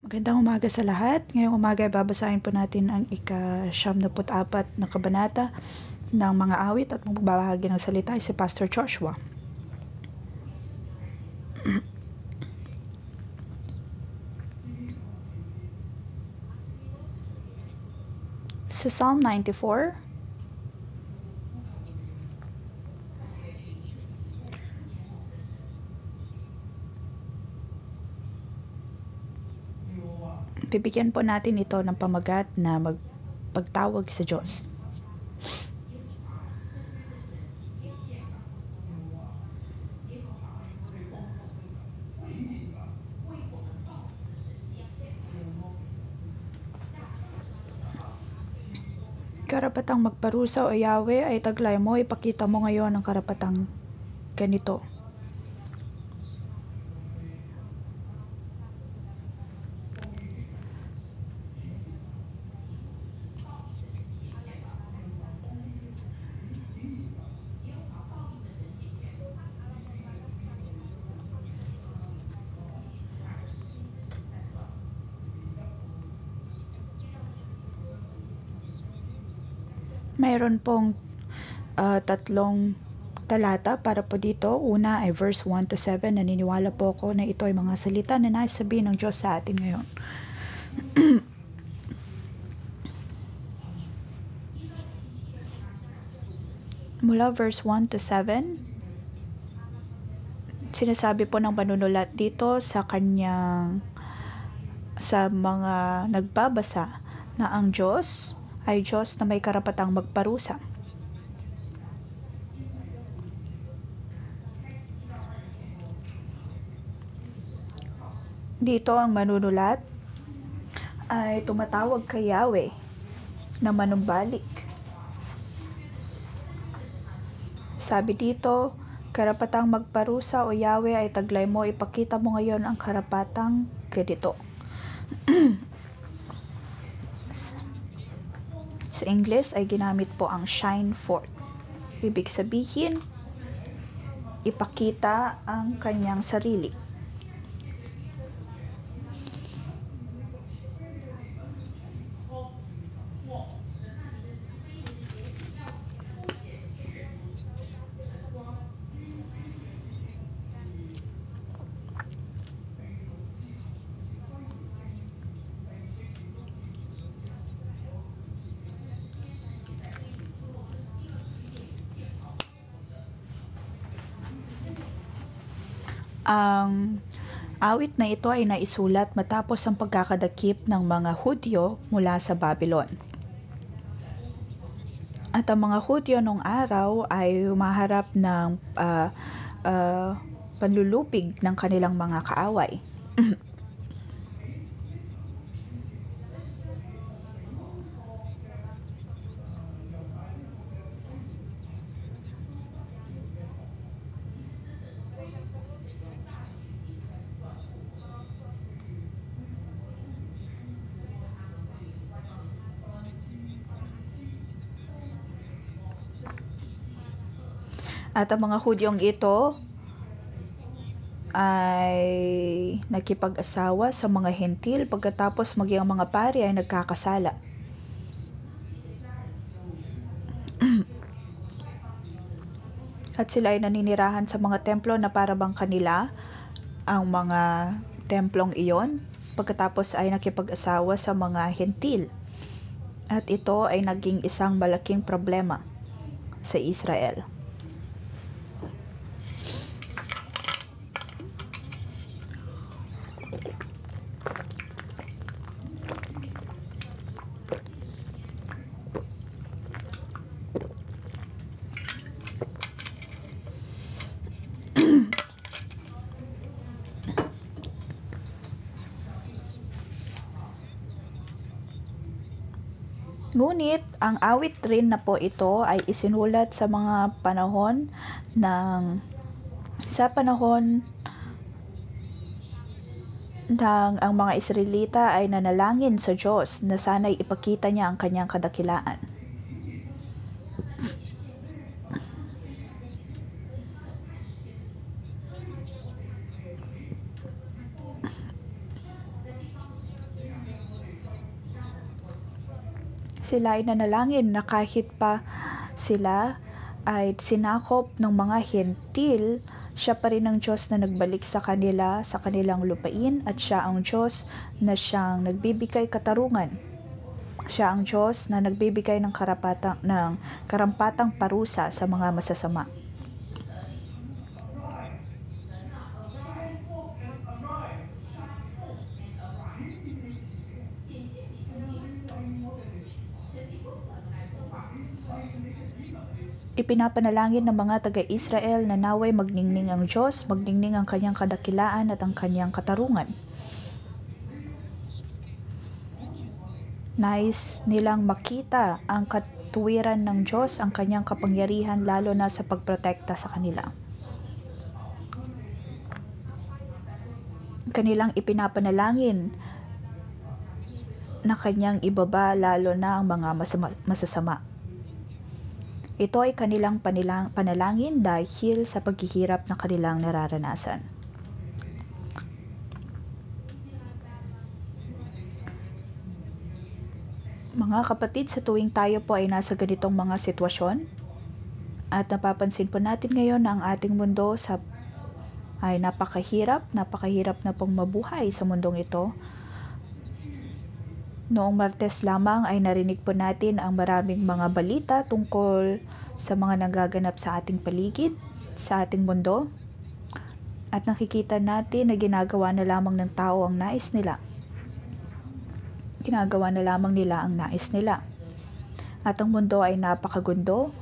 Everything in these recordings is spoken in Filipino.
Magandang umaga sa lahat. Ngayong umaga babasahin po natin ang ika-74 na kabanata ng mga awit at magbabahagi ng salita ay si Pastor Joshua. Sa Psalm 94, bibigyan po natin ito ng pamagat na magpagtawag sa Diyos. Karapatang magparusa o Yahweh ay taglay mo, ipakita mo ngayon ang karapatang ganito. Mayroon pong tatlong talata para po dito. Una ay verse 1 to 7. Naniniwala po ako na ito ay mga salita na nais sabihin ng Diyos sa atin ngayon. Mula verse 1 to 7, sinasabi po ng manunulat dito sa mga nagbabasa na ang Diyos ay Diyos na may karapatang magparusa. Dito ang manunulat ay tumatawag kay Yahweh na manumbalik. Sabi dito, karapatang magparusa o Yahweh ay taglay mo, ipakita mo ngayon ang karapatang ganito. Sa English ay ginamit po ang shine forth. Ibig sabihin, ipakita ang kanyang sarili. Ang awit na ito ay naisulat matapos ang pagkakadakip ng mga Hudyo mula sa Babylon. At ang mga Hudyo nung araw ay humaharap ng panlulupig ng kanilang mga kaaway. At ang mga Hudyong ito ay nakipag-asawa sa mga hentil pagkatapos maging ang mga pari ay nagkakasala. At sila ay naninirahan sa mga templo na para bang kanila ang mga templong iyon pagkatapos ay nakipag-asawa sa mga hentil. At ito ay naging isang malaking problema sa Israel. Ngunit ang awit rin na po ito ay isinulat sa panahon ng ang mga Israelita ay nanalangin sa Diyos na sana'y ipakita niya ang kanyang kadakilaan. Sila ay nanalangin na kahit pa sila ay sinakop ng mga hentil, siya pa rin ang Diyos na nagbalik sa kanila sa kanilang lupain, at siya ang Diyos na siyang nagbibigay katarungan. Siya ang Diyos na nagbibigay ng karampatang parusa sa mga masasama. Ipinapanalangin ng mga taga-Israel na naway magningning ang Diyos, magningning ang kanyang kadakilaan at ang kanyang katarungan. Nais nilang makita ang katuwiran ng Diyos, ang kanyang kapangyarihan, lalo na sa pagprotekta sa kanila. Kanilang ipinapanalangin na kanyang ibaba lalo na ang mga masasama. Ito ay kanilang panalangin dahil sa paghihirap na kanilang nararanasan. Mga kapatid, sa tuwing tayo po ay nasa ganitong mga sitwasyon at napapansin po natin ngayon na ang ating mundo ay napakahirap na pong mabuhay sa mundong ito. Noong Martes lamang ay narinig po natin ang maraming mga balita tungkol sa mga nagaganap sa ating paligid, sa ating mundo. At nakikita natin na ginagawa na lamang ng tao ang nais nila. Ginagawa na lamang nila ang nais nila. At ang mundo ay napakagulo,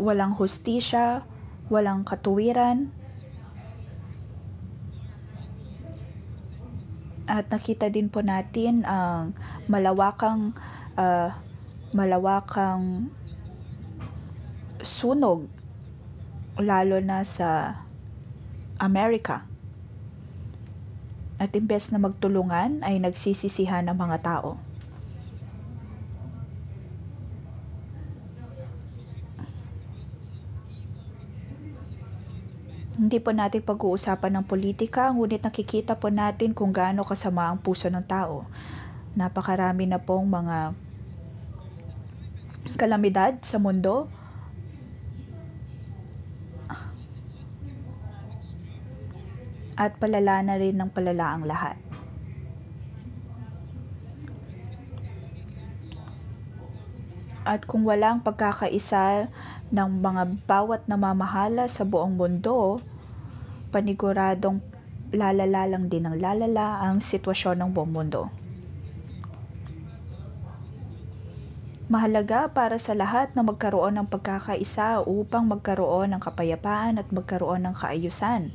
walang hustisya, walang katuwiran. At nakita din po natin ang malawakang sunog, lalo na sa Amerika. At imbes na magtulungan ay nagsisisihan ang mga tao. Hindi po natin pag-uusapan ng politika, ngunit nakikita po natin kung gaano kasama ang puso ng tao. Napakarami na pong mga kalamidad sa mundo. At palala na rin ng palala ang lahat. At kung walang pagkakaisa ng mga bawat namamahala sa buong mundo, paniguradong lalala lang din ng lalala ang sitwasyon ng buong mundo. Mahalaga para sa lahat na magkaroon ng pagkakaisa upang magkaroon ng kapayapaan at magkaroon ng kaayusan.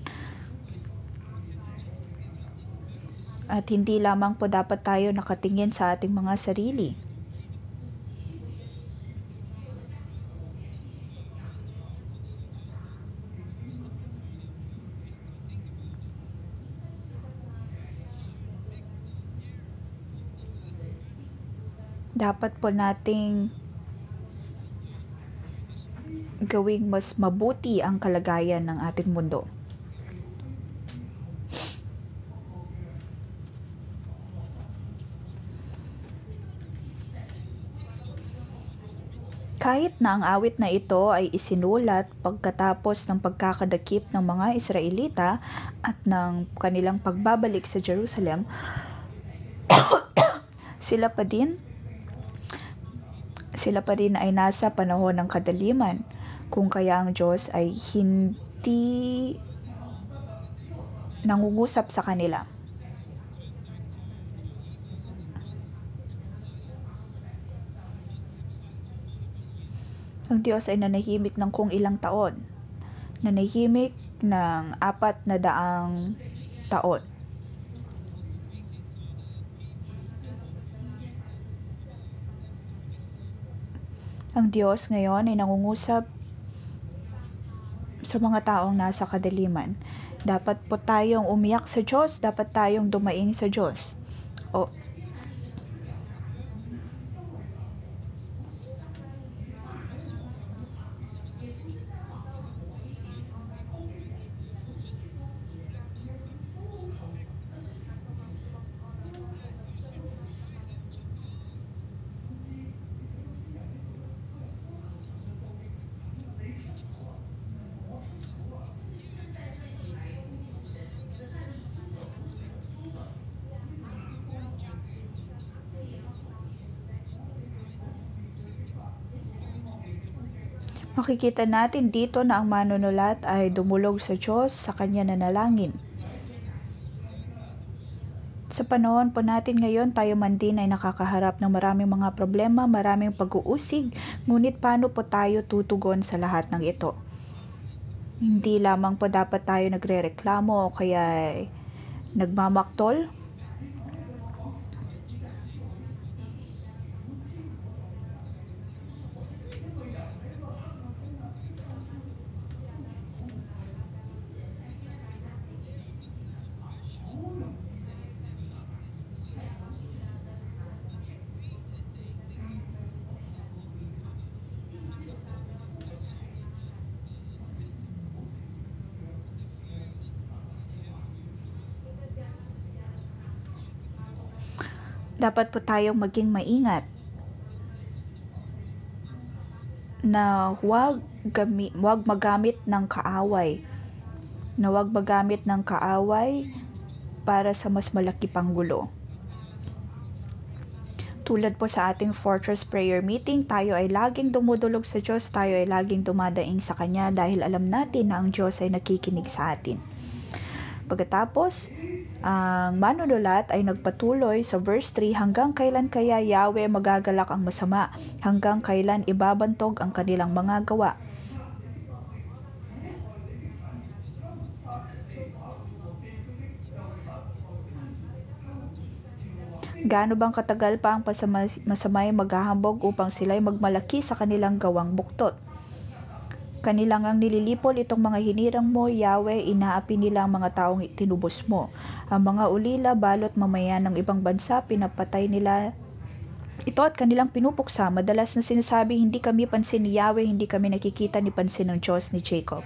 At hindi lamang po dapat tayo nakatingin sa ating mga sarili. Dapat po nating gawing mas mabuti ang kalagayan ng ating mundo. Kahit na ang awit na ito ay isinulat pagkatapos ng pagkakadakip ng mga Israelita at ng kanilang pagbabalik sa Jerusalem, sila pa din ay nasa panahon ng kadaliman, kung kaya ang Diyos ay hindi nangungusap sa kanila. Ang Diyos ay nanahimik ng kung ilang taon. Nanahimik ng 400 taon. Ang Diyos ngayon ay nangungusap sa mga taong nasa kadaliman. Dapat po tayong umiyak sa Diyos, dapat tayong dumaing sa Diyos. Makikita natin dito na ang manunulat ay dumulog sa Diyos sa kanya nanalangin. Sa panahon po natin ngayon, tayo man din ay nakakaharap ng maraming mga problema, maraming pag-uusig, ngunit paano po tayo tutugon sa lahat ng ito? Hindi lamang po dapat tayo nagrereklamo o kaya nagmamaktol. Dapat po tayong maging maingat na huwag magamit ng kaaway. Na huwag magamit ng kaaway para sa mas malaki pang gulo. Tulad po sa ating Fortress Prayer Meeting, tayo ay laging dumudulog sa Diyos, tayo ay laging dumadaing sa Kanya dahil alam natin na ang Diyos ay nakikinig sa atin. Pagkatapos, ang manunulat ay nagpatuloy sa verse 3, hanggang kailan kaya Yahweh magagalak ang masama? Hanggang kailan ibabantog ang kanilang mga gawa? Gaano bang katagal pa ang masamay maghahambog upang sila'y magmalaki sa kanilang gawang buktot? Kanilang ang nililipol itong mga hinirang mo, Yahweh, inaapi nila ang mga taong tinubos mo. Ang mga ulila, balot, mamayan ng ibang bansa, pinapatay nila ito at kanilang pinupuksa. Madalas na sinasabi, hindi kami pansin ni Yahweh, hindi kami nakikita ni pansin ng Diyos ni Jacob.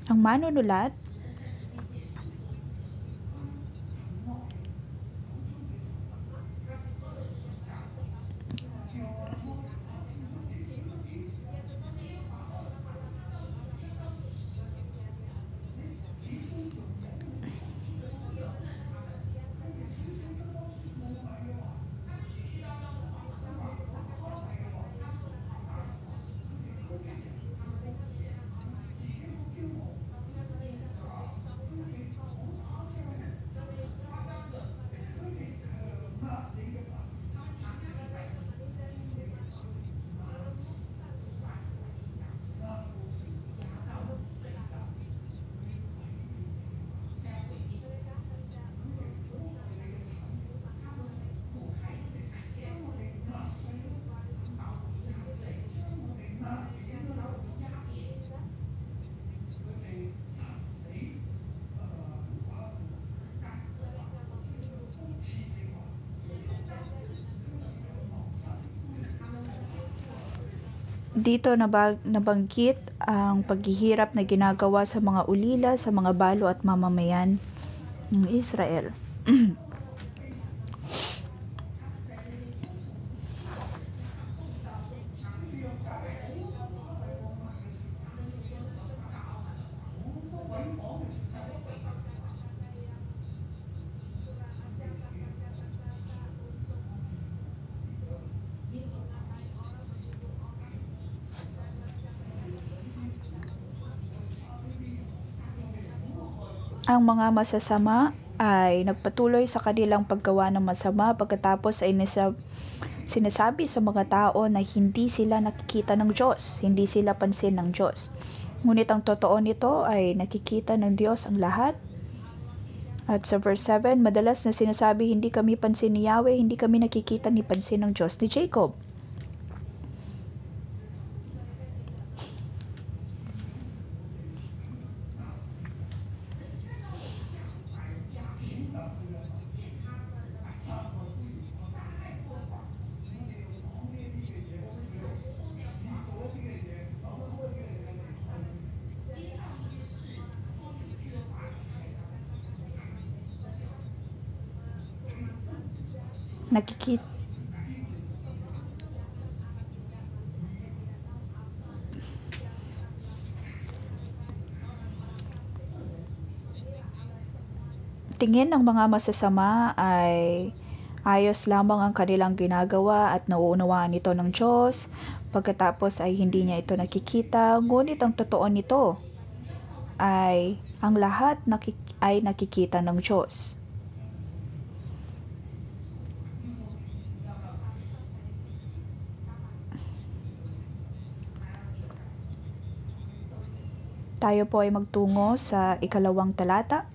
Ang manunulat dito nabanggit ang paghihirap na ginagawa sa mga ulila, sa mga balo at mamamayan ng Israel. Ang mga masasama ay nagpatuloy sa kanilang paggawa ng masama, pagkatapos ay sinasabi sa mga tao na hindi sila nakikita ng Diyos, hindi sila pansin ng Diyos. Ngunit ang totoo nito ay nakikita ng Diyos ang lahat. At sa verse 7, madalas na sinasabi, hindi kami pansin ni Yahweh, hindi kami nakikita ni pansin ng Diyos ni Jacob. Tingin ng mga masasama ay Ayos lamang ang kanilang ginagawa at nauunawaan ito ng Diyos. Pagkatapos ay hindi niya ito nakikita, ngunit ang totoo nito ay ang lahat ay nakikita ng Diyos. Tayo po ay magtungo sa 2 talata.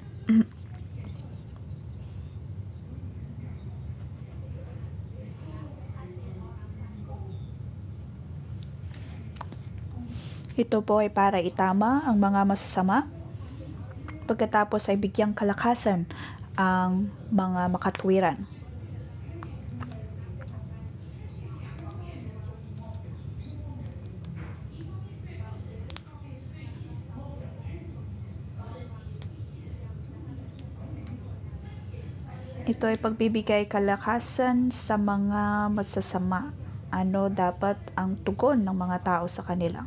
Ito po ay para itama ang mga masasama, pagkatapos ay bigyang kalakasan ang mga makatwiran. Ito ay pagbibigay kalakasan sa mga masasama. Ano dapat ang tugon ng mga tao sa kanila?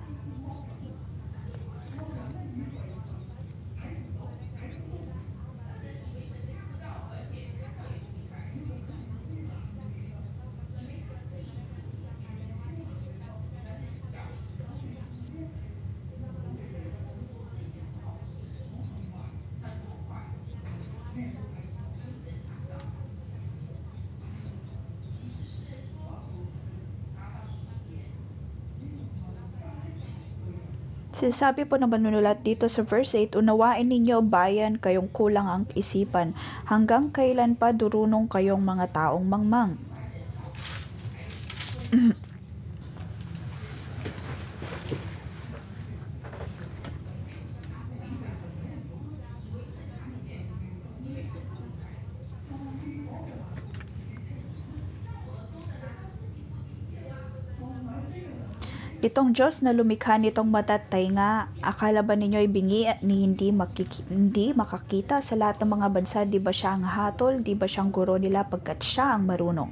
Sinasabi po ng manunulat dito sa verse 8, unawain ninyo bayan kayong kulang ang isipan, hanggang kailan pa durunong kayong mga taong mangmang. Itong Diyos na lumikha nitong mata at tainga, akala ba ninyo ay bingi ni hindi makakita sa lahat ng mga bansa? Di ba siya ang hatol? Di ba siyang guro nila pagkat siya ang marunong?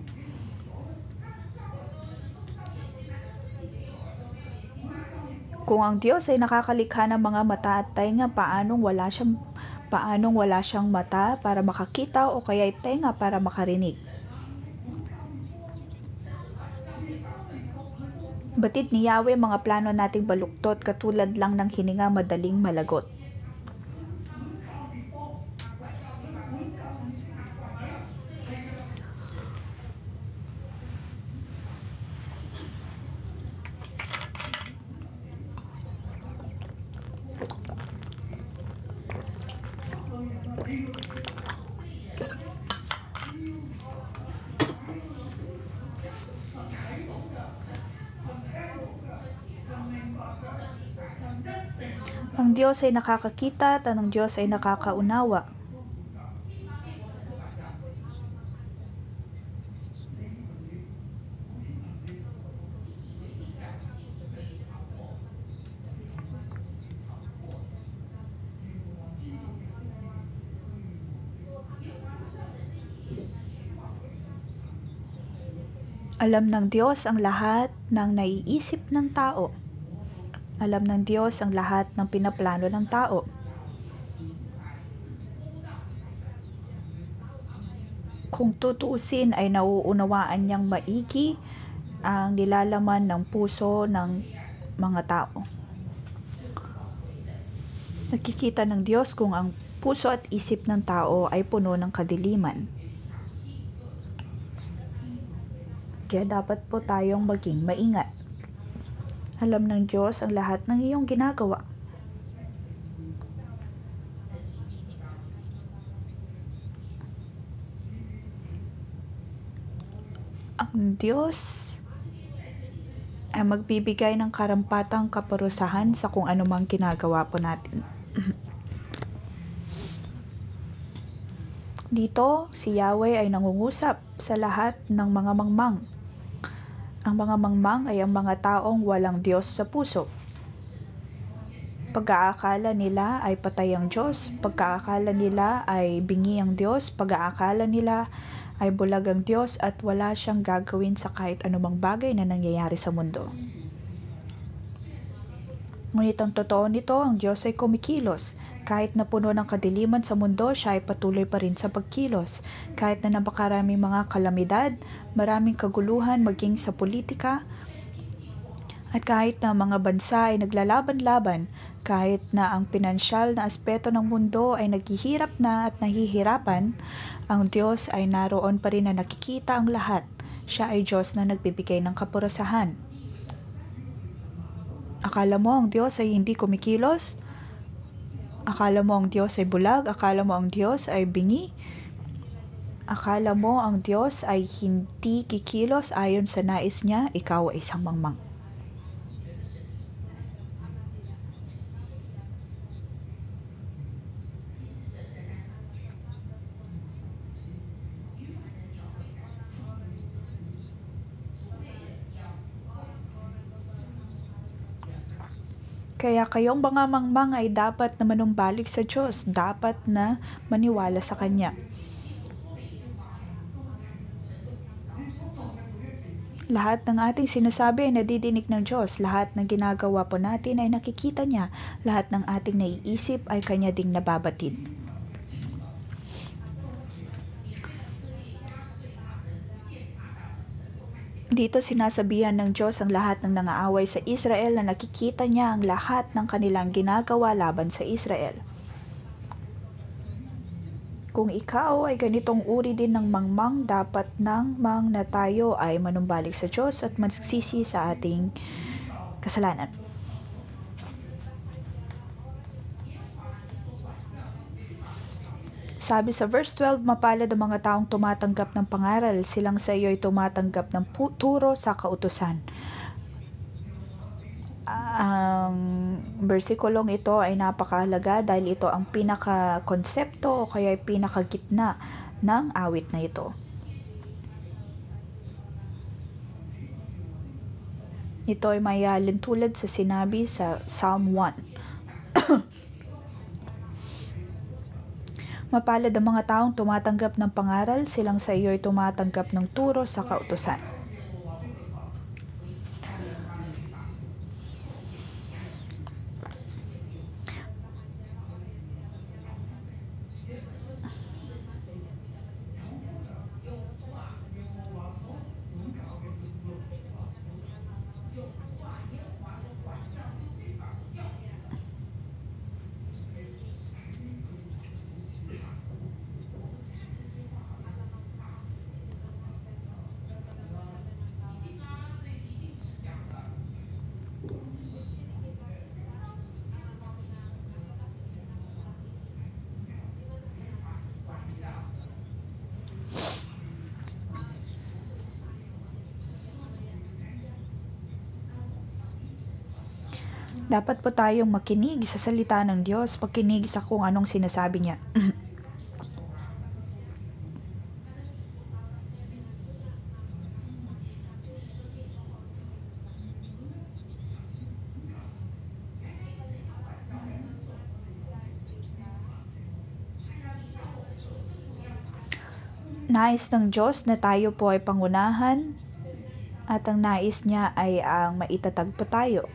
Kung ang Diyos ay nakakalikha ng mga mata at tainga, paanong wala siyang mata para makakita o kaya tainga para makarinig? Batid ni Yahweh mga plano nating baluktot, katulad lang ng hininga madaling malagot. Ang Diyos ay nakakakita at ang Diyos ay nakakaunawa. Alam ng Diyos ang lahat ng naiisip ng tao. Alam ng Diyos ang lahat ng pinaplano ng tao. Kung tutuusin ay nauunawaan niyang maigi ang nilalaman ng puso ng mga tao. Nakikita ng Diyos kung ang puso at isip ng tao ay puno ng kadiliman. Kaya dapat po tayong maging maingat. Alam ng Diyos ang lahat ng iyong ginagawa. Ang Diyos ay magbibigay ng karampatang kaparusahan sa kung anumang ginagawa po natin. Dito, si Yahweh ay nangungusap sa lahat ng mga mangmang. Ang mga mangmang ay ang mga taong walang Diyos sa puso. Pag-aakala nila ay patay ang Diyos, pag-aakala nila ay bingi ang Diyos, pag-aakala nila ay bulag ang Diyos at wala siyang gagawin sa kahit anumang bagay na nangyayari sa mundo. Ngunit ang totoo nito, ang Diyos ay kumikilos. Kahit na puno ng kadiliman sa mundo, siya ay patuloy pa rin sa pagkilos. Kahit na napakaraming mga kalamidad, maraming kaguluhan maging sa politika, at kahit na mga bansa ay naglalaban-laban, kahit na ang pinansyal na aspeto ng mundo ay naghihirap na at nahihirapan, ang Diyos ay naroon pa rin na nakikita ang lahat. Siya ay Diyos na nagbibigay ng kapurasahan. Akala mo ang Diyos ay hindi kumikilos? Akala mo ang Diyos ay bulag? Akala mo ang Diyos ay bingi? Akala mo ang Diyos ay hindi kikilos ayon sa nais niya? Ikaw ay isang mangmang. Kaya kayong mga mangmang ay dapat na manumbalik sa Diyos, dapat na maniwala sa Kanya. Lahat ng ating sinasabi ay nadidinig ng Diyos, lahat ng ginagawa po natin ay nakikita niya, lahat ng ating naiisip ay Kanya ding nababatid. Dito sinasabihan ng Diyos ang lahat ng nangaaway sa Israel na nakikita niya ang lahat ng kanilang ginagawa laban sa Israel. Kung ikaw ay ganitong uri din ng mangmang, dapat nang na tayo ay manumbalik sa Diyos at magsisi sa ating kasalanan. Sabi sa verse 12, mapalad ang mga taong tumatanggap ng pangaral, silang sa iyo ay tumatanggap ng turo sa kautusan. Ang versikulong ito ay napakahalaga dahil ito ang pinaka-konsepto o kaya ay pinaka-gitna ng awit na ito. Ito ay may tulad sa sinabi sa Psalm 1. Mapalad ang mga taong tumatanggap ng pangaral, silang sa iyo ay tumatanggap ng turo sa kautusan. Dapat po tayong makinig sa salita ng Diyos, makinig sa kung anong sinasabi niya. Nais ng Diyos na tayo po ay pangunahan at ang nais niya ay ang maitatag po tayo.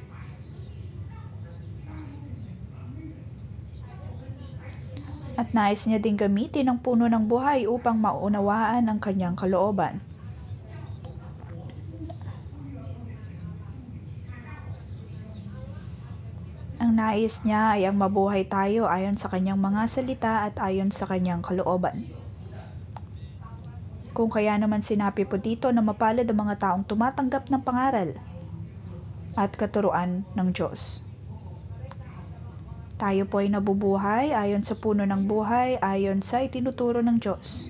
At nais niya ding gamitin ang puno ng buhay upang maunawaan ang kanyang kalooban. Ang nais niya ay ang mabuhay tayo ayon sa kanyang mga salita at ayon sa kanyang kalooban. Kung kaya naman sinabi po dito na mapalad ang mga taong tumatanggap ng pangaral at katuruan ng Diyos. Tayo po ay nabubuhay ayon sa puno ng buhay, ayon sa itinuturo ng Diyos.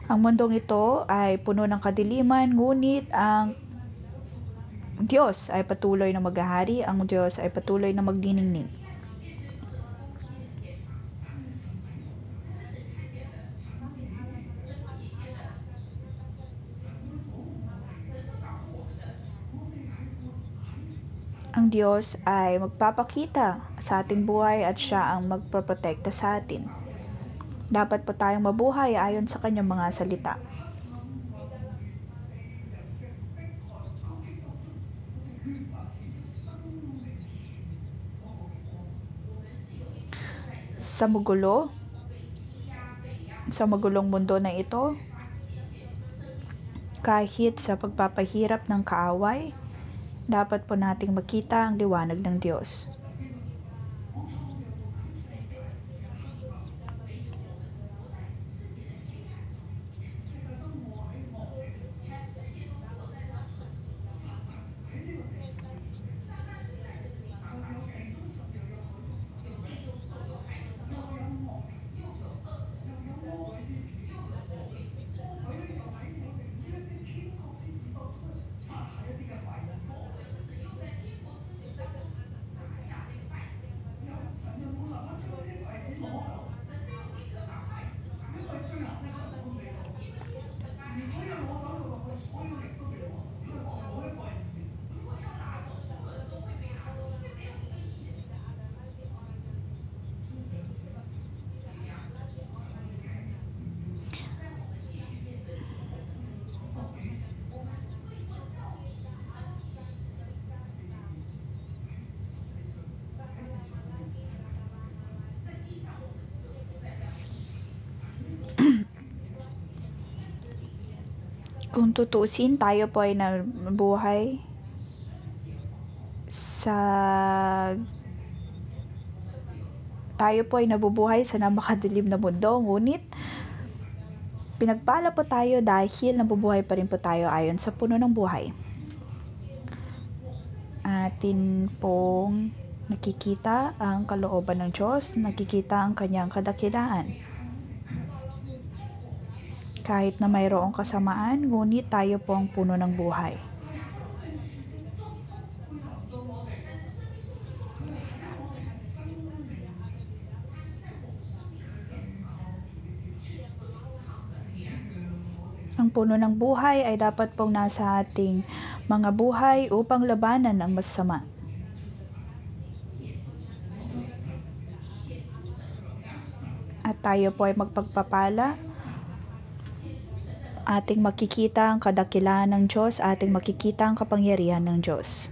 Ang mundong ito ay puno ng kadiliman, ngunit ang Diyos ay patuloy na maghahari, ang Diyos ay patuloy na magniningning. Ang Diyos ay magpapakita sa ating buhay at siya ang magproprotekta sa atin. Dapat po tayong mabuhay ayon sa kanyang mga salita. Sa magulong mundo na ito, kahit sa pagpapahirap ng kaaway, dapat po nating makita ang liwanag ng Diyos. Kung tutusin, tayo po ay nabuhay nabubuhay sa napakadilim na mundo, ngunit pinagpala po tayo dahil nabubuhay pa rin po tayo ayon sa puno ng buhay. Atin pong nakikita ang kalooban ng Diyos, nakikita ang kanyang kadakilaan. Kahit na mayroong kasamaan, ngunit tayo po ang puno ng buhay. Ang puno ng buhay ay dapat pong nasa ating mga buhay upang labanan ang masama. At tayo po ay magpagpapala. Ating makikita ang kadakilaan ng Diyos, ating makikita ang kapangyarihan ng Diyos.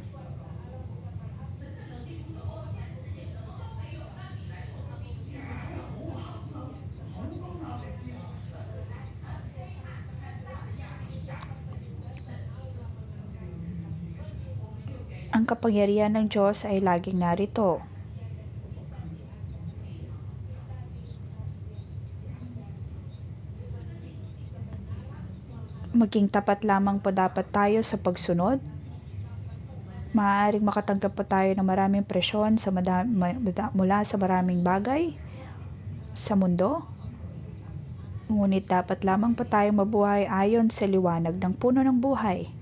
Ang kapangyarihan ng Diyos ay laging narito. Maging tapat lamang po dapat tayo sa pagsunod. Maaaring makatanggap po tayo ng maraming presyon mula sa maraming bagay sa mundo. Ngunit dapat lamang po tayong mabuhay ayon sa liwanag ng puno ng buhay.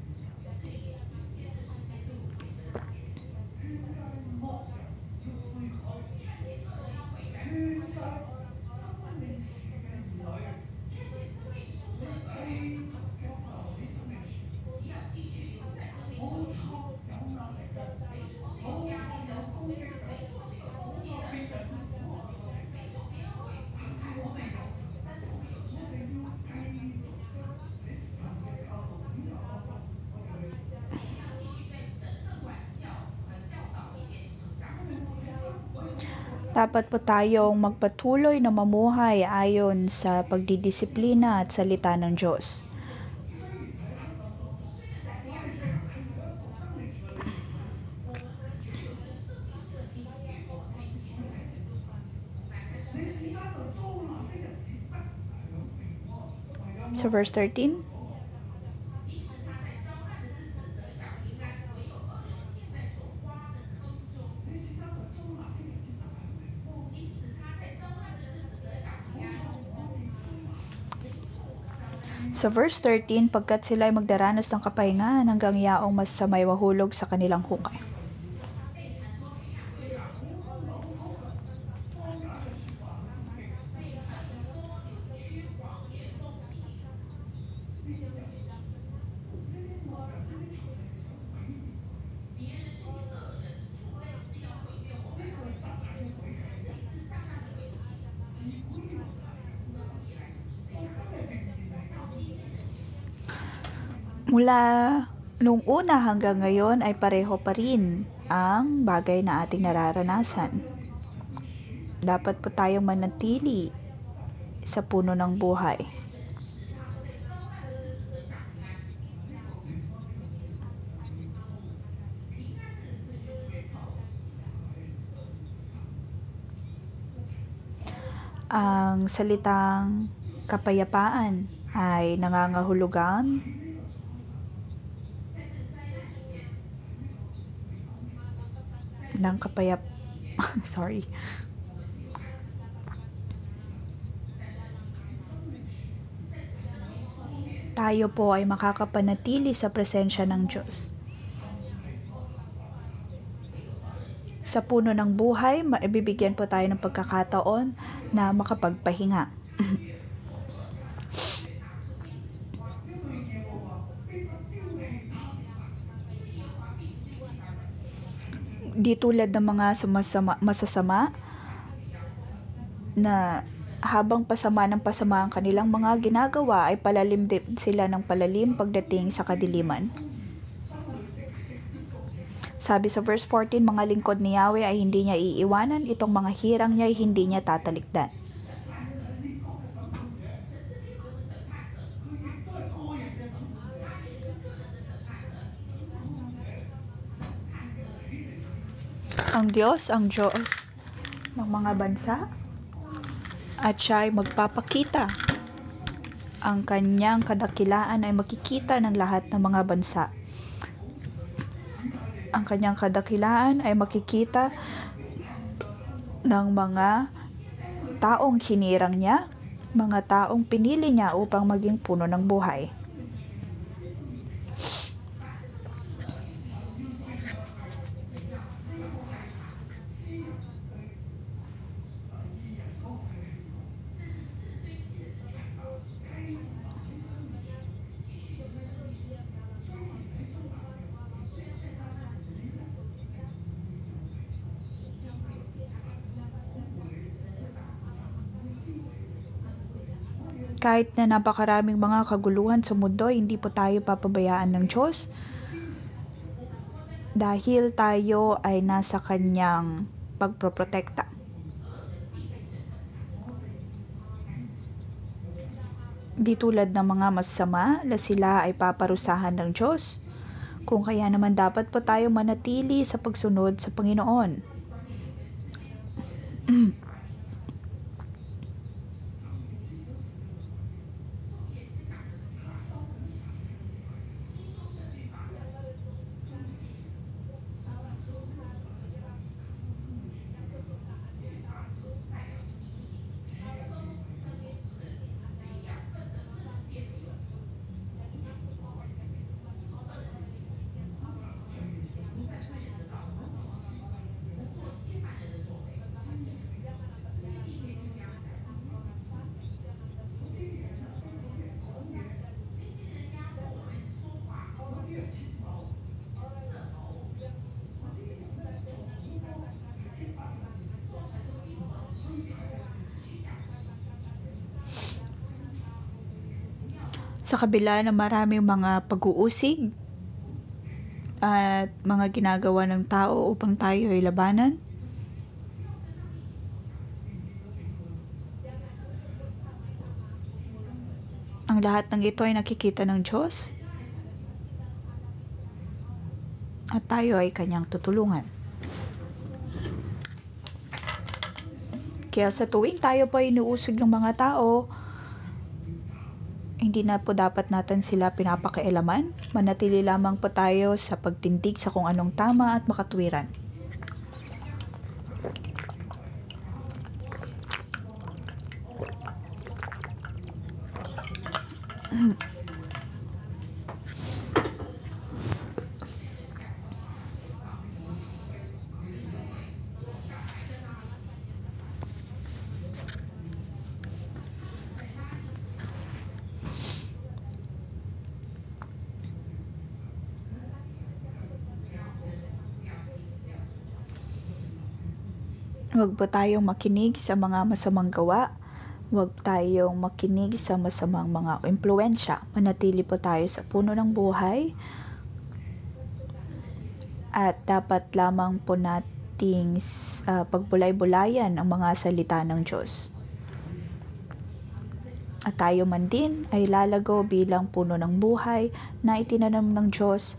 Dapat po tayong magpatuloy na mamuhay ayon sa pagdidisiplina at salita ng Diyos. Sa verse 13, pagkat sila ay magdaranas ng kapahingahan hanggang yaong mas samay mahulog sa kanilang hukay. Mula nung una hanggang ngayon ay pareho pa rin ang bagay na ating nararanasan. Dapat po tayong manatili sa puno ng buhay. Ang salitang kapayapaan ay nangangahulugan ng sorry. Tayo po ay makakapanatili sa presensya ng Diyos. Sa puno ng buhay, maibibigyan po tayo ng pagkakataon na makapagpahinga. Di tulad ng mga masasama na habang pasama ng pasama ang kanilang mga ginagawa ay palalim din sila ng palalim pagdating sa kadiliman. Sabi sa verse 14, mga lingkod ni Yahweh ay hindi niya iiwanan, itong mga hirang niya ay hindi niya tatalikdan. Ang Diyos ng mga bansa at siya ay magpapakita. Ang kanyang kadakilaan ay makikita ng lahat ng mga bansa. Ang kanyang kadakilaan ay makikita ng mga taong hinirang niya, mga taong pinili niya upang maging puno ng buhay. Kahit na napakaraming mga kaguluhan sa mundo, hindi po tayo papabayaan ng Diyos dahil tayo ay nasa kanyang pagproprotekta. Di tulad ng mga masama na sila ay paparusahan ng Diyos, kung kaya naman dapat po tayo manatili sa pagsunod sa Panginoon. Sa kabila ng maraming mga pag-uusig at mga ginagawa ng tao upang tayo ay labanan, ang lahat ng ito ay nakikita ng Diyos at tayo ay kanyang tutulungan. Kaya sa tuwing tayo pa inuusig ng mga tao, hindi na po dapat natin sila pinapakialaman. Manatili lamang po tayo sa pagtindig sa kung anong tama at makatwiran. Huwag po tayong makinig sa mga masamang gawa Huwag tayong makinig sa masamang mga impluensya. Manatili po tayo sa puno ng buhay at dapat lamang po nating pagbulay-bulayan ang mga salita ng Diyos. At tayo man din ay lalago bilang puno ng buhay na itinanam ng Diyos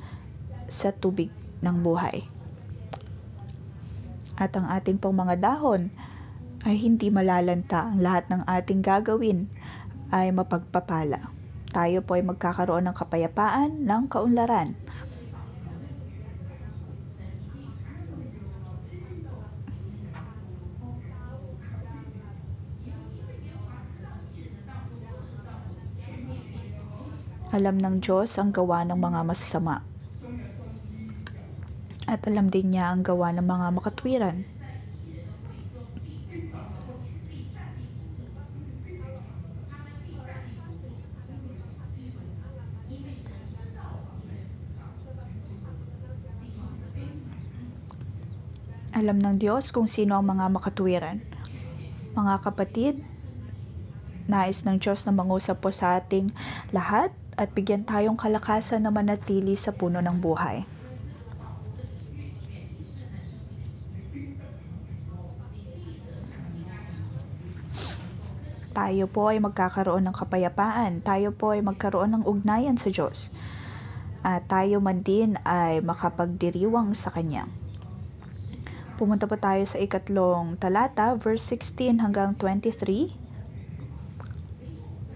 sa tubig ng buhay. At ang ating pong mga dahon ay hindi malalanta. Ang lahat ng ating gagawin ay mapagpapala. Tayo po ay magkakaroon ng kapayapaan, ng kaunlaran. Alam ng Diyos ang gawa ng mga masasama. At alam din niya ang gawa ng mga makatwiran. Alam ng Diyos kung sino ang mga makatwiran. Mga kapatid, nais ng Diyos na mangusap po sa ating lahat at bigyan tayong kalakasan na manatili sa puno ng buhay. Tayo po ay magkakaroon ng kapayapaan. Tayo po ay magkaroon ng ugnayan sa Diyos. At tayo man din ay makapagdiriwang sa Kanya. Pumunta po tayo sa 3 talata, verse 16 hanggang 23.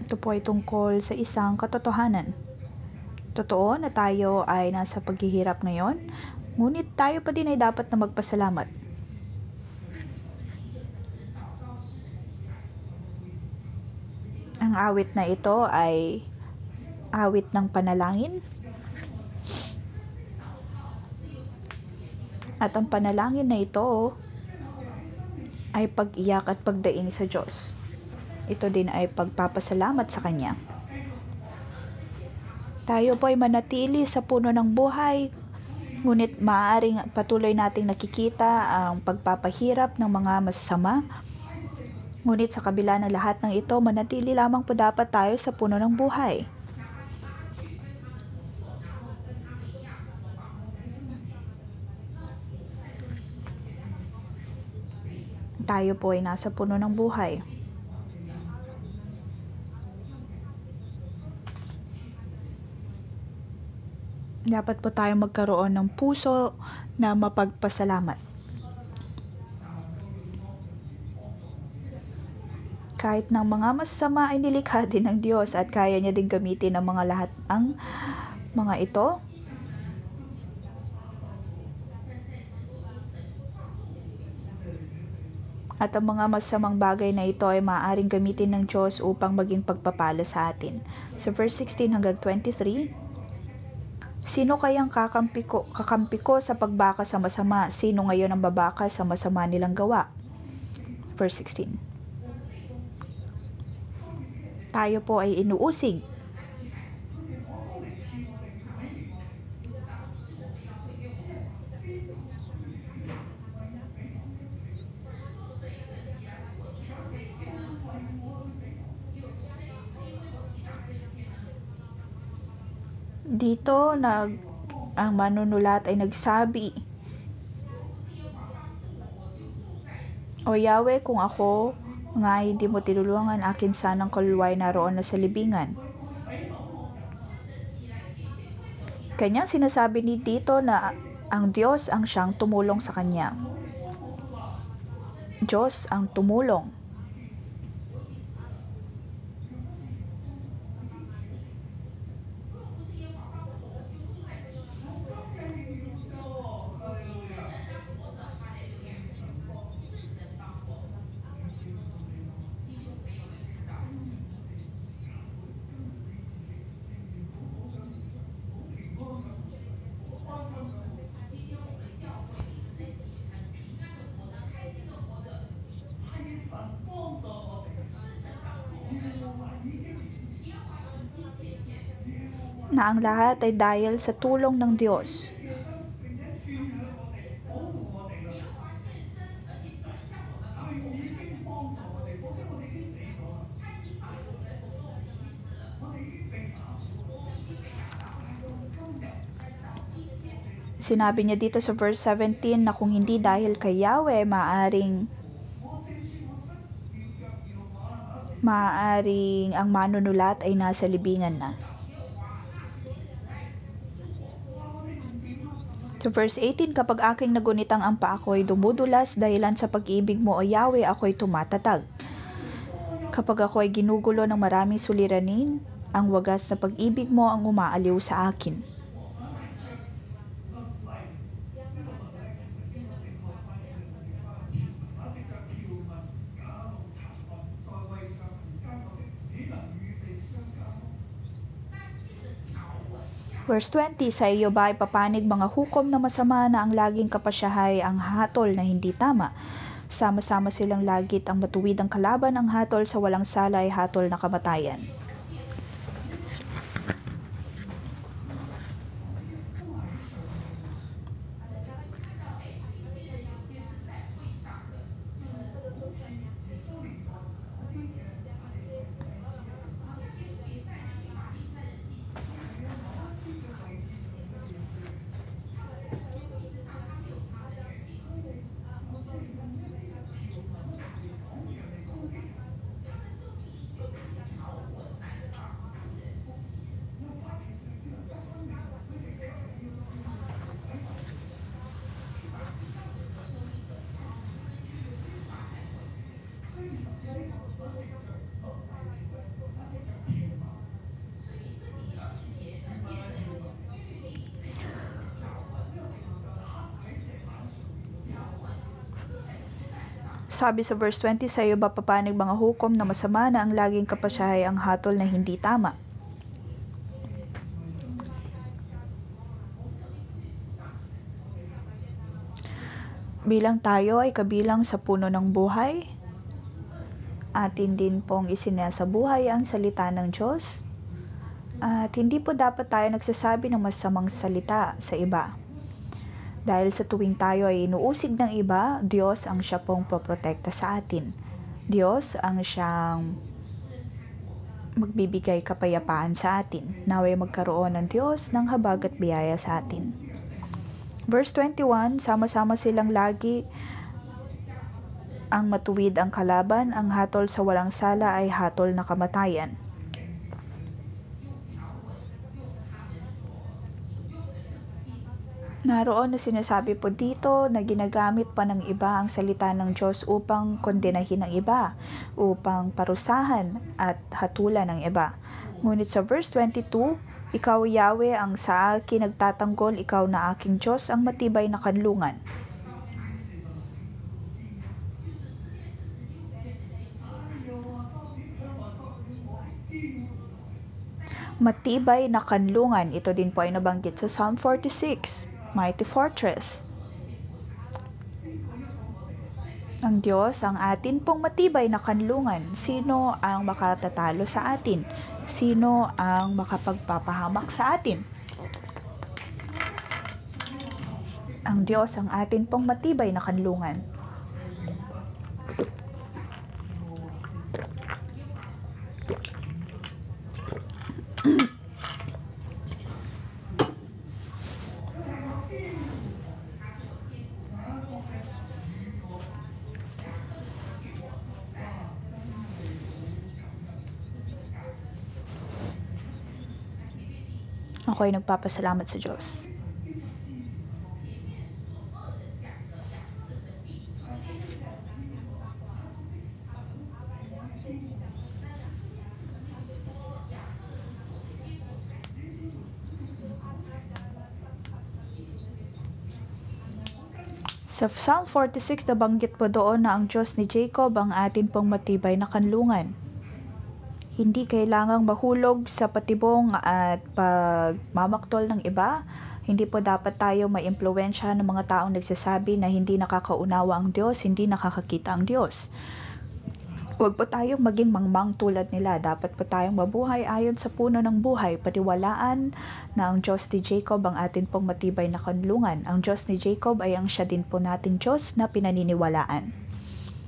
Ito po ay tungkol sa isang katotohanan. Totoo na tayo ay nasa paghihirap ngayon, ngunit tayo pa din ay dapat na magpasalamat. Ang awit na ito ay awit ng panalangin. At ang panalangin na ito ay pag-iyak at pagdaing sa Diyos. Ito din ay pagpapasalamat sa Kanya. Tayo po ay manatili sa puno ng buhay, ngunit maaaring patuloy nating nakikita ang pagpapahirap ng mga masasama. Ngunit sa kabila ng lahat ng ito, manatili lamang po dapat tayo sa puno ng buhay. Tayo po ay nasa puno ng buhay. Dapat po tayo magkaroon ng puso na mapagpasalamat. Kahit ng mga masama ay nilikha din ng Diyos at kaya niya din gamitin ang mga lahat ang mga ito. At ang mga masamang bagay na ito ay maaaring gamitin ng Diyos upang maging pagpapala sa atin. So verse 16 hanggang 23, sino kayang kakampi ko sa pagbaka sa masama? Sino ngayon ang babaka sa masama nilang gawa? Verse 16. Tayo po ay inuusig. Dito ang manunulat ay nagsabi, O Yahweh, kung ako nga hindi mo tinulungan, akin sanang kaluluway naroon na sa libingan. Kanyang sinasabi ni dito na ang Diyos ang siyang tumulong sa kanya. Diyos ang tumulong. Na ang lahat ay dahil sa tulong ng Diyos. Sinabi niya dito sa verse 17 na kung hindi dahil kay Yahweh, maaring ang manunulat ay nasa libingan na. So verse 18, kapag aking nagunitang ang paa ko'y dumudulas dahilan sa pag-ibig mo o Yahweh, ako'y tumatatag. Kapag ako'y ginugulo ng maraming suliranin, ang wagas na pag-ibig mo ang umaaliw sa akin. Verse 20, sa iyo ba ay papanig mga hukom na masama na ang laging kapasyahay ang hatol na hindi tama? Sama-sama silang lagit ang matuwid ang kalaban, ang hatol sa walang sala ay hatol na kamatayan. Sabi sa verse 20, sa iyo ba papanig mga hukom na masama na ang laging kapasyahay ang hatol na hindi tama? Bilang tayo ay kabilang sa puno ng buhay, atin din pong isinasabuhay ang salita ng Diyos. At hindi po dapat tayo nagsasabi ng masamang salita sa iba. Dahil sa tuwing tayo ay inuusig ng iba, Diyos ang siya pong poprotekta sa atin. Diyos ang siyang magbibigay kapayapaan sa atin. Naway magkaroon ng Diyos ng habag at biyaya sa atin. Verse 21, sama-sama silang lagi ang matuwid ang kalaban, ang hatol sa walang sala ay hatol na kamatayan. Naroon na sinasabi po dito na ginagamit pa ng iba ang salita ng Diyos upang kondenahin ang iba, upang parusahan at hatulan ng iba. Ngunit sa verse 22, ikaw Yahweh ang sa akin nagtatanggol, ikaw na aking Diyos ang matibay na kanlungan. Matibay na kanlungan, ito din po ay nabanggit sa Psalm 46. Mighty fortress. Ang Diyos ang atin pong matibay na kanlungan. Sino ang makatatalo sa atin? Sino ang makapagpapahamak sa atin? Ang Diyos ang atin pong matibay na kanlungan. Ako ay nagpapasalamat sa Diyos. Sa Psalm 46, nabanggit po doon na ang Diyos ni Jacob ang atin pong matibay na kanlungan. Hindi kailangang mahulog sa patibong at pagmamaktol ng iba. Hindi po dapat tayo maimpluwensya ng mga taong nagsasabi na hindi nakakaunawa ang Diyos, hindi nakakakita ang Diyos. Huwag po tayong maging mangmang tulad nila. Dapat po tayong mabuhay ayon sa puno ng buhay. Paniwalaan na ang Diyos ni Jacob ang atin pong matibay na kanlungan. Ang Diyos ni Jacob ay ang siya din po nating Diyos na pinaniniwalaan.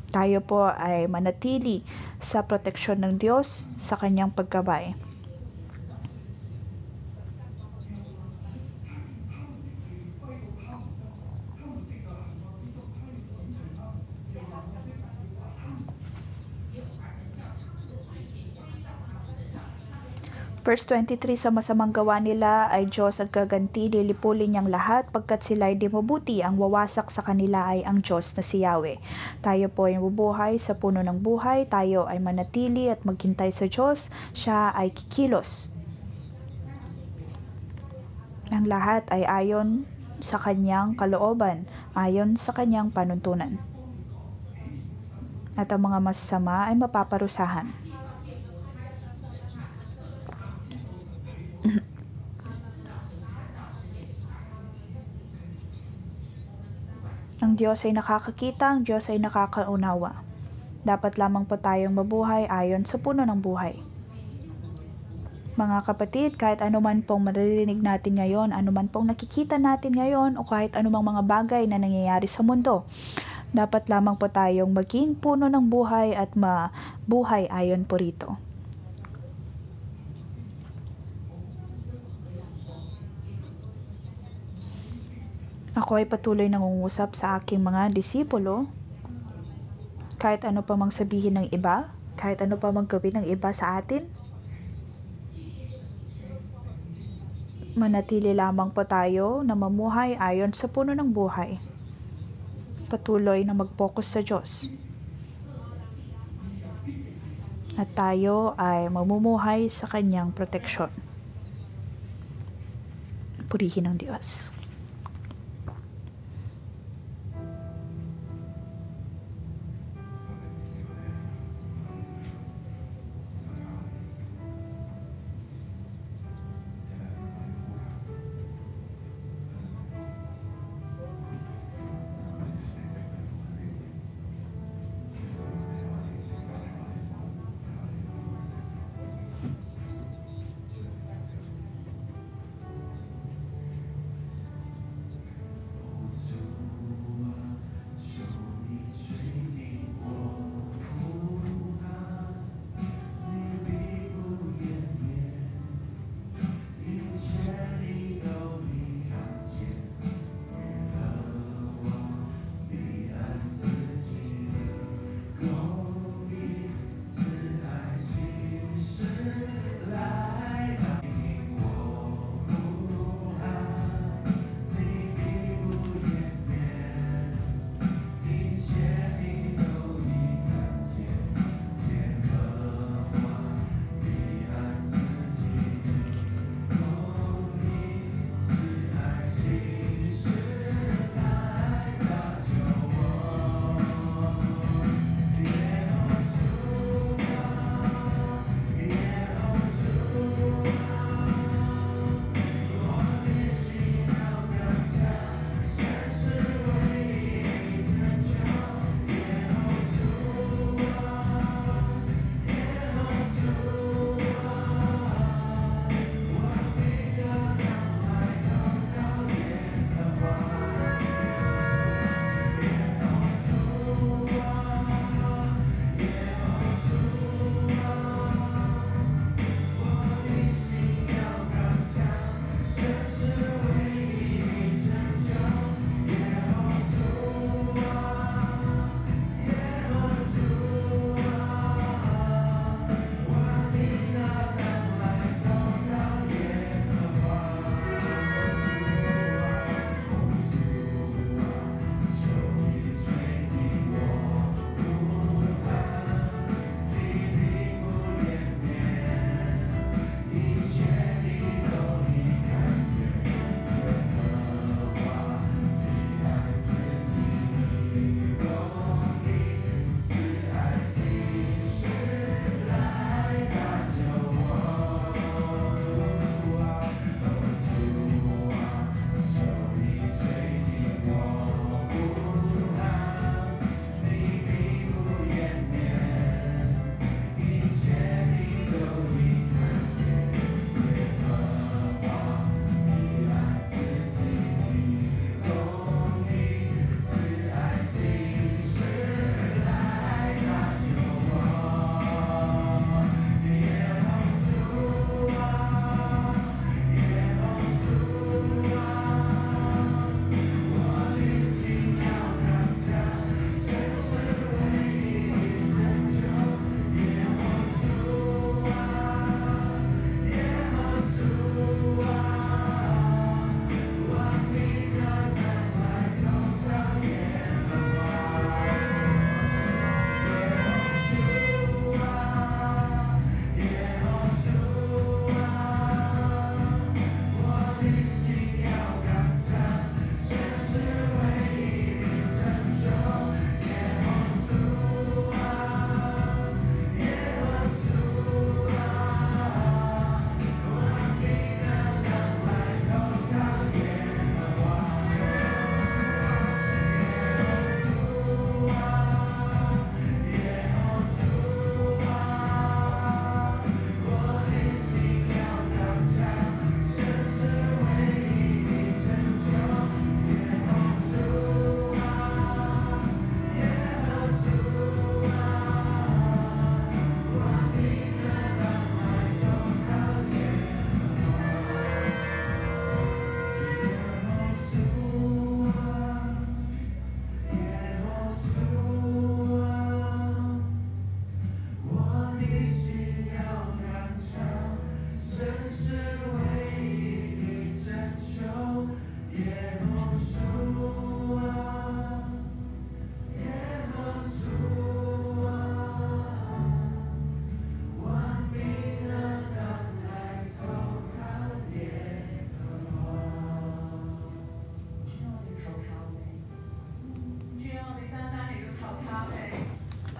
Tayo po ay manatili sa proteksyon ng Diyos sa kanyang pagkabay. Verse 23, sa masamang gawa nila ay Diyos ang gaganti, lilipulin niyang lahat, pagkat sila ay di mabuti, ang wawasak sa kanila ay ang Diyos na si Yahweh. Tayo po ay mabuhay sa puno ng buhay, tayo ay manatili at maghintay sa Diyos, siya ay kikilos. Ang lahat ay ayon sa kanyang kalooban, ayon sa kanyang panuntunan. At ang mga masasama ay mapaparusahan. Ang Diyos ay nakakakita, ang Diyos ay nakakaunawa. Dapat lamang po tayong mabuhay ayon sa puno ng buhay. Mga kapatid, kahit anuman pong maririnig natin ngayon, anuman pong nakikita natin ngayon, o kahit anumang mga bagay na nangyayari sa mundo, dapat lamang po tayong maging puno ng buhay at mabuhay ayon po rito. Ako ay patuloy nangungusap sa aking mga disipulo, kahit ano pa mang sabihin ng iba, kahit ano pa mang gawin ng iba sa atin, manatili lamang po tayo na mamuhay ayon sa puno ng buhay. Patuloy na mag-focus sa Diyos. At tayo ay mamumuhay sa kanyang proteksyon. Purihin ng Diyos.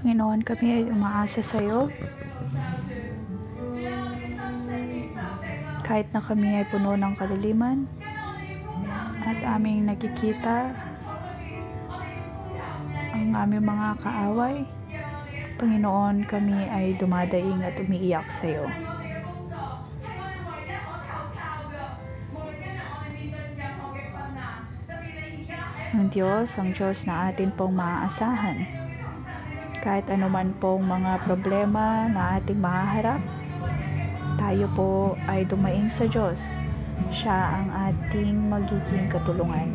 Panginoon, kami ay umaasa sa iyo. Kahit na kami ay puno ng kalaliman at aming nakikita ang aming mga kaaway, Panginoon, kami ay dumadaing at umiiyak sa iyo. Ang Diyos na atin pong maaasahan. Kahit anuman pong mga problema na ating mahaharap, tayo po ay dumaing sa Diyos. Siya ang ating magiging katulungan.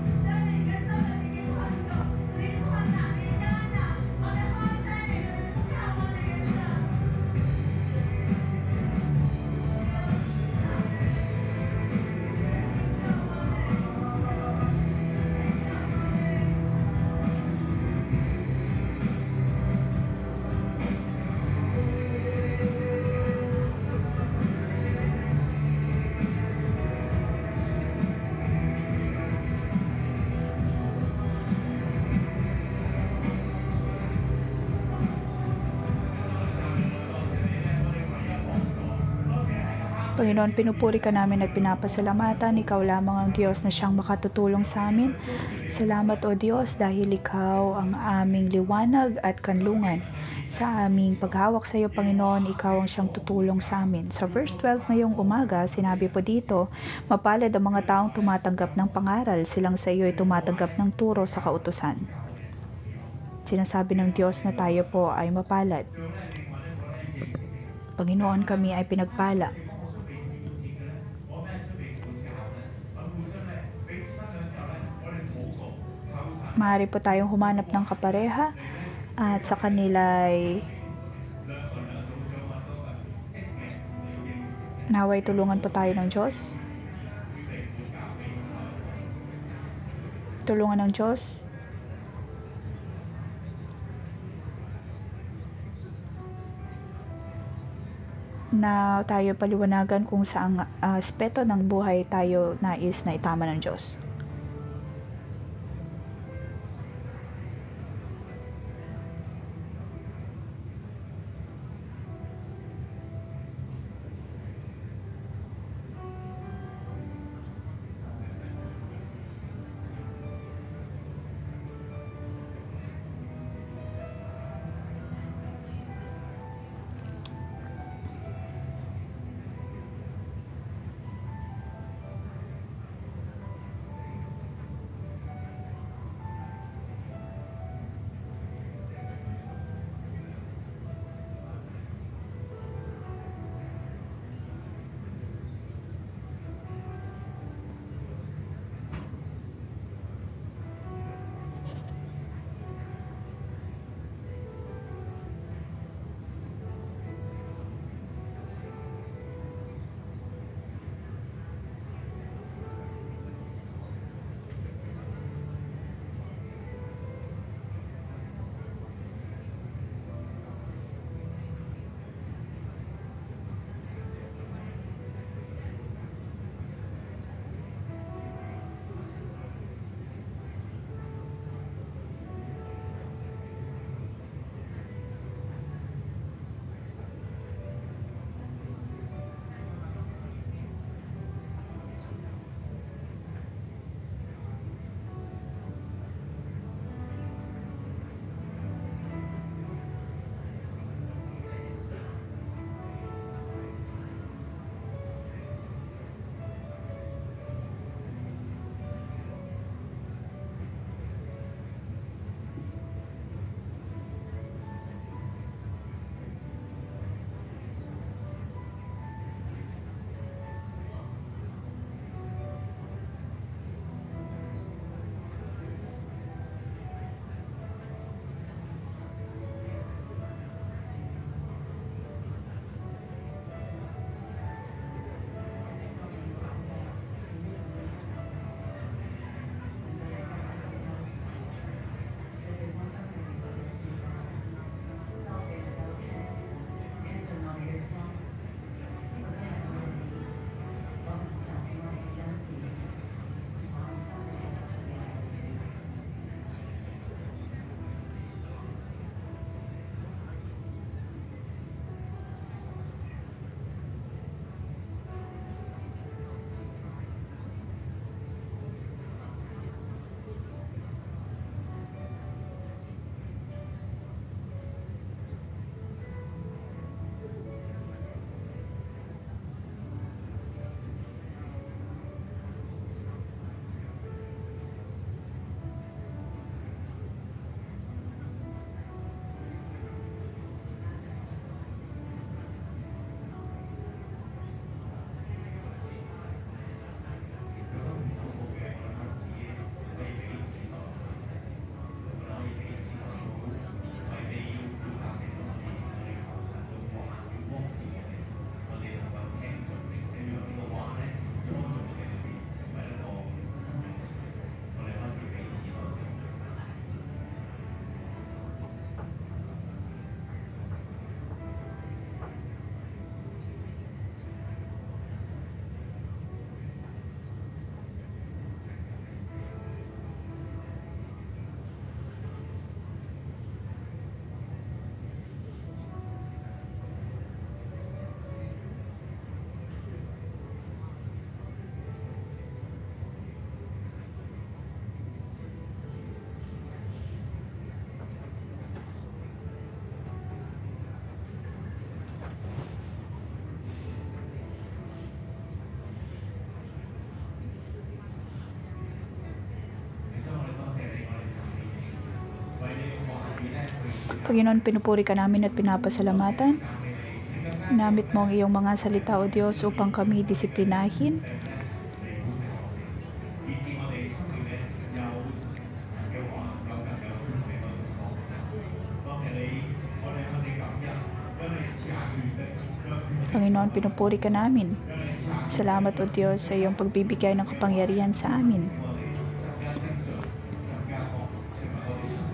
Panginoon, pinupuri ka namin at pinapasalamatan. Ikaw lamang ang Diyos na siyang makatutulong sa amin. Salamat o Diyos dahil Ikaw ang aming liwanag at kanlungan. Sa aming paghawak sa iyo, Panginoon, Ikaw ang siyang tutulong sa amin. Sa verse 12 ngayong umaga, sinabi po dito, mapalad ang mga taong tumatanggap ng pangaral, silang sa iyo ay tumatanggap ng turo sa kautusan. Sinasabi ng Diyos na tayo po ay mapalad. Panginoon, kami ay pinagpala. Maaari po tayong humanap ng kapareha at sa kanila ay naway tulungan po tayo ng Diyos. Tulungan ng Diyos. Na tayo paliwanagan kung saang aspeto ng buhay tayo nais na itama ng Diyos. Panginoon, pinupuri ka namin at pinapasalamatan. Namit mo ang iyong mga salita, O Diyos, upang kami disiplinahin. Panginoon, pinupuri ka namin. Salamat, O Diyos, sa iyong pagbibigay ng kapangyarihan sa amin.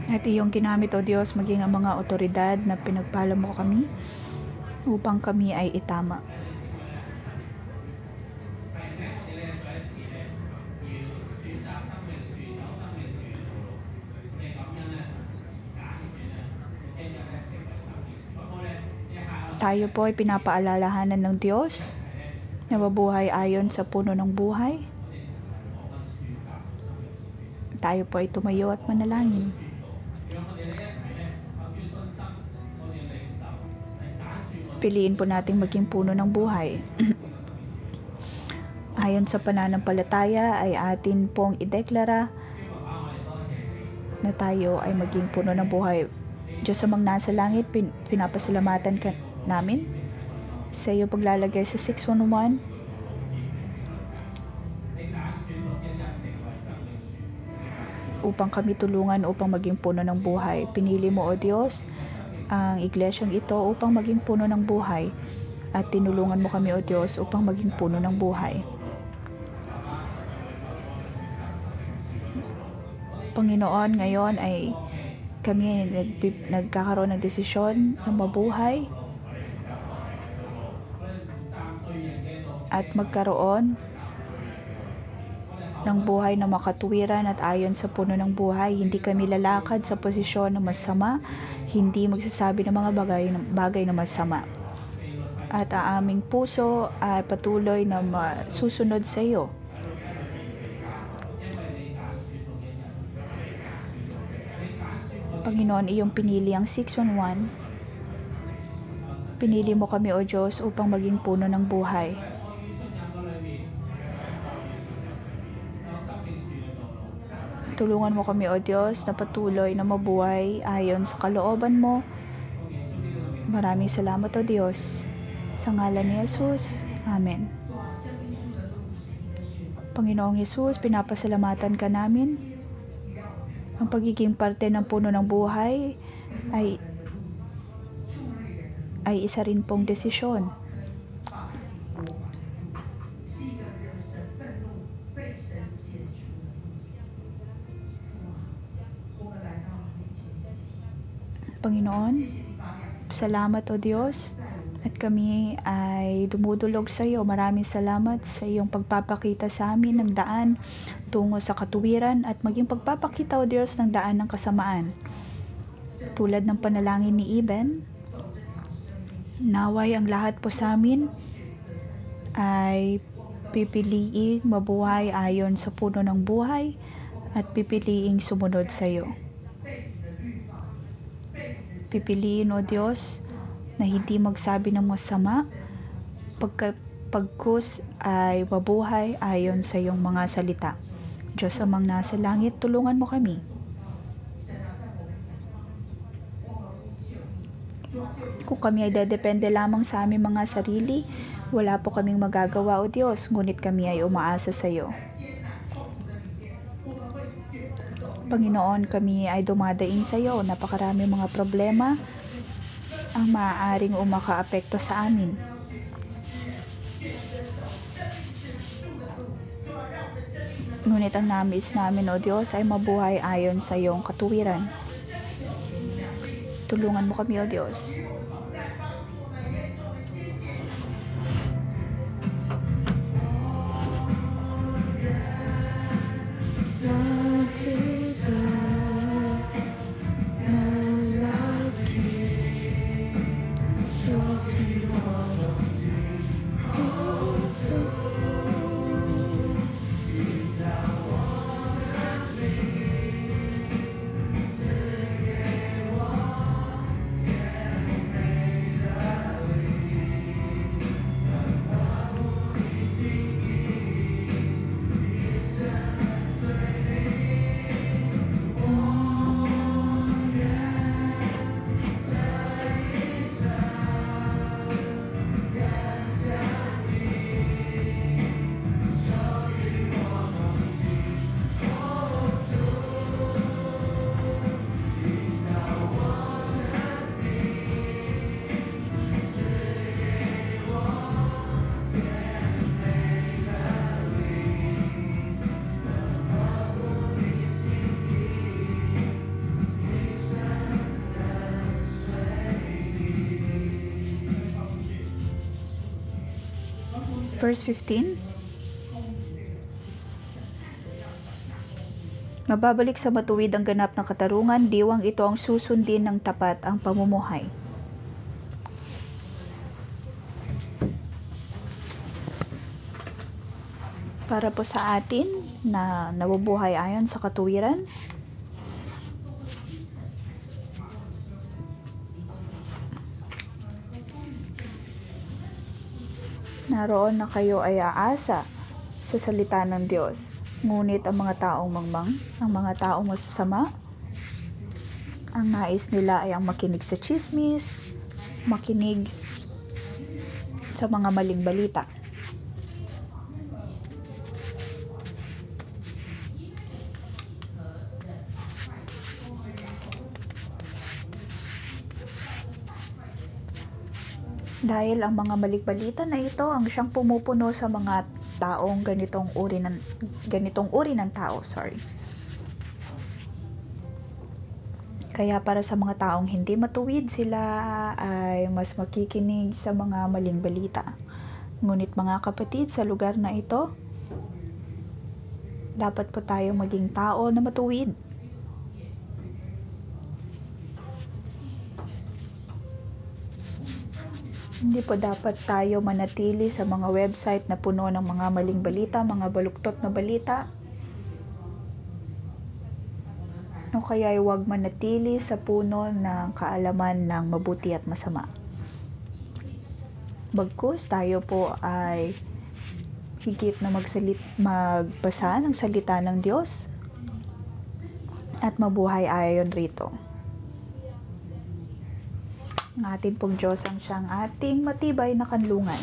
At iyong ginamit, O Diyos, maging ang mga otoridad na pinagpala mo kami upang kami ay itama. Tayo po ay pinapaalalahanan ng Diyos na mabuhay ayon sa puno ng buhay. Tayo po ay tumayo at manalangin. Piliin po nating maging puno ng buhay. Ayon sa pananampalataya ay atin pong ideklara na tayo ay maging puno ng buhay. Diyos amang nasa langit, pinapasalamatan ka namin sa iyong paglalagay sa 611 upang kami tulungan upang maging puno ng buhay. Pinili mo, O Diyos, ang iglesyang ito upang maging puno ng buhay at tinulungan mo kami, O Diyos, upang maging puno ng buhay. Panginoon, ngayon ay kami nagkakaroon ng desisyon na mabuhay at magkaroon ng buhay na makatuwiran at ayon sa puno ng buhay. Hindi kami lalakad sa posisyon na masama, hindi magsasabi ng mga bagay na masama. At ang aming puso ay patuloy na masusunod sa iyo. Panginoon, iyong pinili ang 611. Pinili mo kami, O Diyos, upang maging puno ng buhay. Tulungan mo kami, O Diyos, na patuloy na mabuhay ayon sa kalooban mo. Maraming salamat, O Diyos. Sa ngalan ni Jesus. Amen. Panginoong Jesus, pinapasalamatan ka namin. Ang pagiging parte ng puno ng buhay ay isa rin pong desisyon. Panginoon, salamat, O Diyos, at kami ay dumudulog sa iyo. Maraming salamat sa iyong pagpapakita sa amin ng daan tungo sa katuwiran at maging pagpapakita, O Diyos, ng daan ng kasamaan. Tulad ng panalangin ni Eben, naway ang lahat po sa amin ay pipiliing mabuhay ayon sa puno ng buhay at pipiliing sumunod sa iyo. Pipiliin, O Diyos, na hindi magsabi ng masama, pagkus ay mabuhay ayon sa iyong mga salita. Diyos amang nasa langit, tulungan mo kami. Kung kami ay dadepende lamang sa aming mga sarili, wala po kaming magagawa, O Diyos, ngunit kami ay umaasa sa iyo. Panginoon, kami ay dumadaing sa iyo. Napakarami mga problema ang maaaring umakaapekto sa amin. Ngunit ang nais namin, O Diyos, ay mabuhay ayon sa iyong katuwiran. Tulungan mo kami, O Diyos. Verse 15. Mababalik sa matuwid ang ganap na katarungan, diwang ito ang susundin ng tapat ang pamumuhay. Para po sa atin na nabubuhay ayon sa katuwiran, naroon na kayo ay aasa sa salita ng Diyos. Ngunit ang mga taong mangmang, ang mga taong masasama, ang nais nila ay ang makinig sa chismis, makinig sa mga maling balita. Dahil ang mga maling balita na ito ang siyang pumupuno sa mga taong ganitong uri ng tao, Kaya para sa mga taong hindi matuwid, sila ay mas makikinig sa mga maling balita. Ngunit mga kapatid, sa lugar na ito, dapat po tayo maging tao na matuwid. Hindi po dapat tayo manatili sa mga website na puno ng mga maling balita, mga baluktot na balita. O kaya ay huwag manatili sa puno ng kaalaman ng mabuti at masama. Bagkus tayo po ay higit na magbasa ng salita ng Diyos at mabuhay ayon rito. Ang ating pong Diyos ang siyang ating matibay na kanlungan.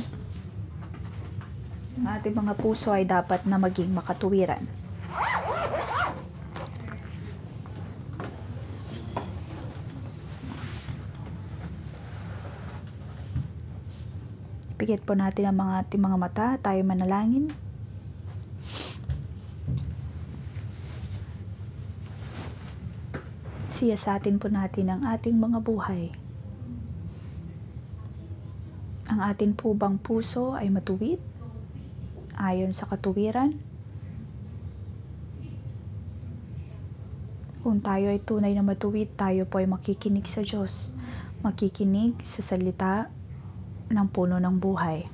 Ang ating mga puso ay dapat na maging makatuwiran. Ipikit po natin ang ating mga mata, tayo manalangin. Siyasatin po natin ang ating mga buhay. Ang ating po bang puso ay matuwid ayon sa katuwiran? Kung tayo ay tunay na matuwid, tayo po ay makikinig sa Diyos, makikinig sa salita ng puno ng buhay.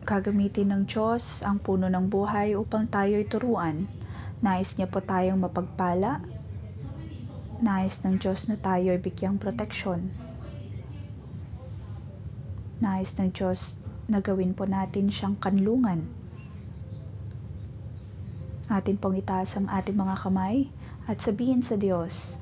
Gagamitin ng Diyos ang puno ng buhay upang tayo ay turuan. Nais niya po tayong mapagpala. Nais ng Diyos na tayo ay bigyang proteksyon. Nais ng Diyos na gawin po natin siyang kanlungan. Atin pong itaas ang ating mga kamay at sabihin sa Diyos,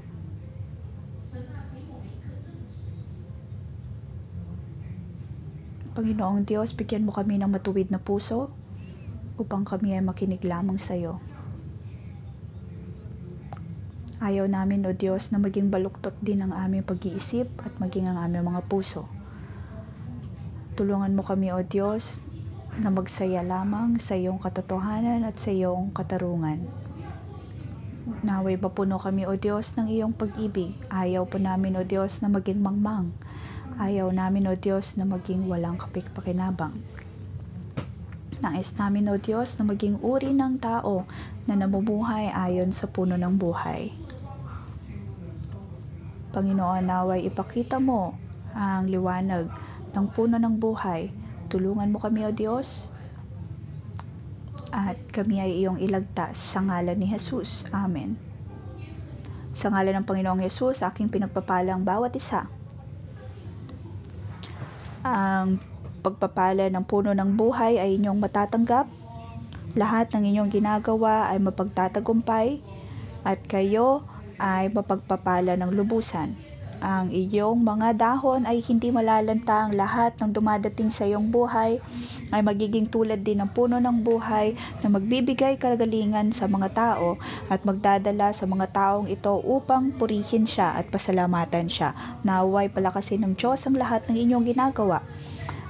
Panginoong Diyos, bigyan mo kami ng matuwid na puso upang kami ay makinig lamang sa iyo. Ayaw namin, O Diyos, na maging baluktot din ang aming pag-iisip at maging ang aming mga puso. Tulungan mo kami, O Diyos, na magsaya lamang sa iyong katotohanan at sa iyong katarungan. Naway mapuno kami, O Diyos, ng iyong pag-ibig. Ayaw po namin, O Diyos, na maging mangmang. Ayaw namin, O Diyos, na maging walang kapik-pakinabang. Nais namin, O Diyos, na maging uri ng tao na namumuhay ayon sa puno ng buhay. Panginoon, naway ipakita mo ang liwanag ng puno ng buhay. Tulungan mo kami, O Diyos, at kami ay iyong ilagtas sa ngalan ni Jesus. Amen. Sa ngalan ng Panginoong Jesus, aking pinagpapalang bawat isa. Ang pagpapala ng puno ng buhay ay inyong matatanggap. Lahat ng inyong ginagawa ay mapagtatagumpay at kayo ay mapagpapala ng lubusan. Ang iyong mga dahon ay hindi malalanta. Ang lahat ng dumadating sa iyong buhay ay magiging tulad din ng puno ng buhay na magbibigay kagalingan sa mga tao at magdadala sa mga taong ito upang purihin siya at pasalamatan siya. Naway palakasin ng Diyos ang lahat ng inyong ginagawa.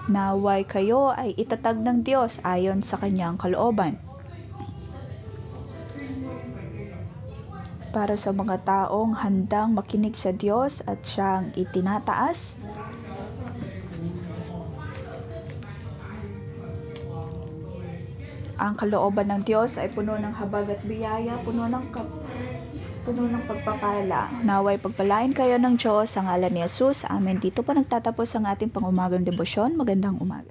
Naway kayo ay itatag ng Diyos ayon sa kanyang kalooban. Para sa mga taong handang makinig sa Diyos at siyang itinataas, ang kalooban ng Diyos ay puno ng habag at biyaya, puno ng pagpapala. Naway pagpalain kayo ng Diyos sa ngalan ni Jesus. Amen. Dito po nagtatapos ang ating pangumagang debosyon. Magandang umaga.